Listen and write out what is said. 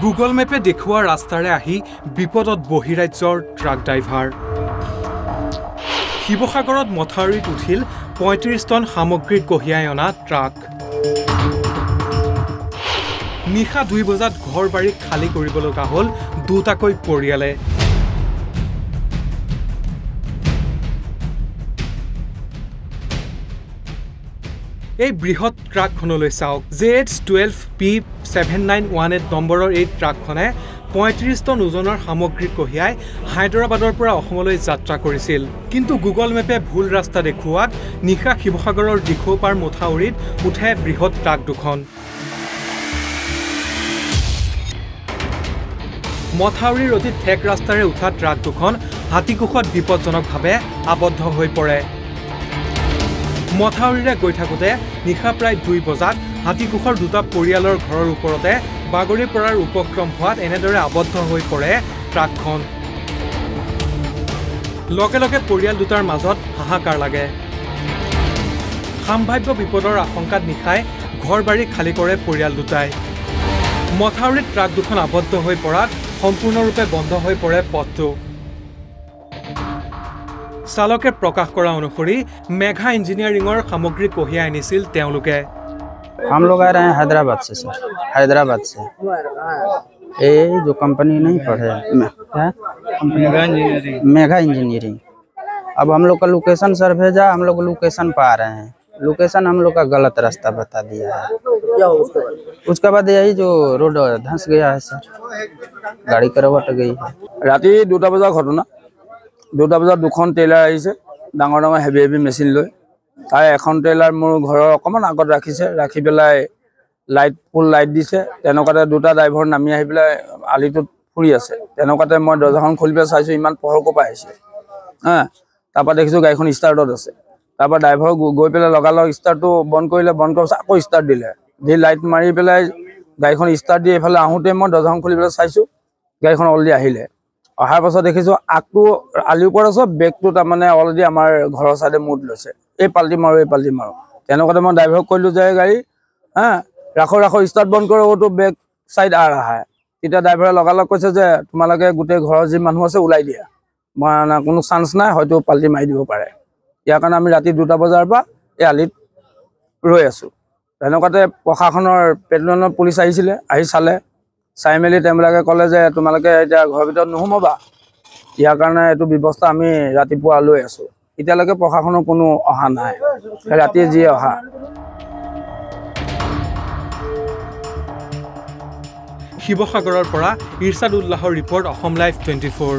Google মেপে দেখুৱা ৰাস্তাৰে আহি বিপদত বহিৰাজ্যৰ ট্ৰাক ড্ৰাইভাৰ শিৱসাগৰত মথাউৰিত উঠিল ৩৫ টন সামগ্ৰী কঢ়িয়াই অনা ট্ৰাক নিশা ২ বজাত ঘৰ বাৰী খালী কৰিব লগা হ'ল দুটাকৈ পৰিয়ালে এই বৃহৎ ট্ৰাকখনলৈ চাওক JH12P7918 নম্বৰৰ এই ট্ৰাকখনে ৩৫ টন ওজনৰ সামগ্ৰী কঢ়িয়াই হায়দৰাবাদৰ পৰা অসমলৈ যাত্ৰা কৰিছিল কিন্তু গুগল মেপে ভুল ৰাস্তা দেখুৱাত নিশা শিৱসাগৰৰ দিখৌপাৰ মথাউৰিত উঠে বৃহৎ ট্ৰাক দুখন মথাউৰিৰ অতি ঠেক ৰাস্তাৰে উঠা ট্ৰাক দুখন হাতীকোষত বিপদজনকভাৱে আবদ্ধ হৈ পৰে মথাউৰিৰে গৈ থাকোঁতে নিশা প্ৰায় ২ বজাত হাতীকোষৰ দুটা পৰিয়ালৰ ঘৰৰ ওপৰতে বাগৰি পৰাৰ উপক্ৰম হোৱাত এনেদৰে আবদ্ধ হৈ পৰে ট্ৰাকখন লগে লগে পৰিয়াল দুটাৰ মাজত হাহাকাৰ লাগে সাম্ভাব্য বিপদৰ আশংকাত নিশাই ঘৰ বাৰী খালী কৰে পৰিয়াল দুটাই মথাউৰিত ট্ৰাক দুখন আবদ্ধ হৈ পৰাত সম্পূৰ্ণৰূপে বন্ধ হৈ পৰে পথটো চালকে প্ৰকাশ কৰা অনুসৰি মেঘা ইঞ্জিনিয়াৰিঙৰ সামগ্ৰী কঢ়িয়াই আনিছিল তেওঁলোকে हम लोग आ रहे हैं हैदराबाद से सर हैदराबाद से ये जो कंपनी नहीं पढ़े मेघा इंजीनियरिंग अब हम लोग का लोकेशन सर भेजा हम लोग लोकेशन पा रहे हैं लोकेशन हम लोग का गलत रास्ता बता दिया है उसके बाद यही जो रोड धंस गया है सर गाड़ी करवट गई है राति 2টা বজাৰ ঘটনা 2টা বজাত দুখন ট্ৰেইলাৰ আহিছে ডাঙৰ ডাঙৰ হেভি হেভি মেচিন লৈ তাই এখন ট্ৰেইলাৰ মোৰ ঘৰৰ অকমান আগত ৰাখিছে ৰাখি পেলাই ফুল লাইট দিছে তেনেকুৱাতে দুটা ড্ৰাইভাৰ নামি আহি পেলাই আলিটোত ফুৰি আছে তেনেকুৱাতে মই দৰ্জাখন খুলি পেলাই চাইছো ইমান পোহৰকৈ পাই আহিছে তাৰপৰা দেখিছো গাড়ীখন ষ্টাৰ্টত আছে তাৰপৰা ড্ৰাইভাৰ গৈ পেলাই লগালগ ষ্টাৰ্টটো বন্ধ কৰিলে বন্ধ কৰাৰ আকৌ ষ্টাৰ্ট দিলে দি লাইট মাৰি পেলাই গাড়ীখন ষ্টাৰ্ট দি এইফালে আহোঁতে মই দৰ্জাখন খুলি পেলাই চাইছো গাড়ীখন অলৰেডি আহিলে অহাৰ পাছত দেখিছো আগটো আলিৰ ওপৰত আছে বেগটো তাৰমানে অলৰেডি আমাৰ ঘৰৰ চাইডে মুড লৈছে এই পাল্টি মাৰো তেনেকুৱাতে মই ড্ৰাইভাৰক কৈলো যে গাড়ী ৰাখো ষ্টাৰ্ট বন্ধ কৰে ওটো বেগ সাইড আ ৰহা है তেতিয়া ড্ৰাইভাৰে লগালগ কৈছে যে তোমালোকে গোটেই ঘৰৰ যি মানুহ আছে ওলাই দিয়া মানে কোনো চান্স নাই হয়তো পাল্টি মাৰি দিব পাৰে ইয়াৰ কাৰণে আমি ৰাতি 2টা বজাৰ পৰা এই আলিত ৰৈ আছো তেনেকুৱাতে প্ৰশাসনৰ পেট্ৰলিয়ামৰ পুলিচ আহিছিলে আহি চালে চাই মেলি তেওঁলোকে ক'লে যে তোমালোকে এতিয়া ঘৰৰ ভিতৰত নোহোমাবা ইয়াৰ কাৰণে এইটো ব্যৱস্থা আমি ৰাতিপুৱা লৈ আছো এতিয়ালৈকে প্ৰশাসনৰ কোনো অহা নাই ৰাতিয়ে যি অহা শিৱসাগৰৰ পৰা ইৰছাদ উল্লাহৰ ৰিপৰ্ট অসম লাইভ 24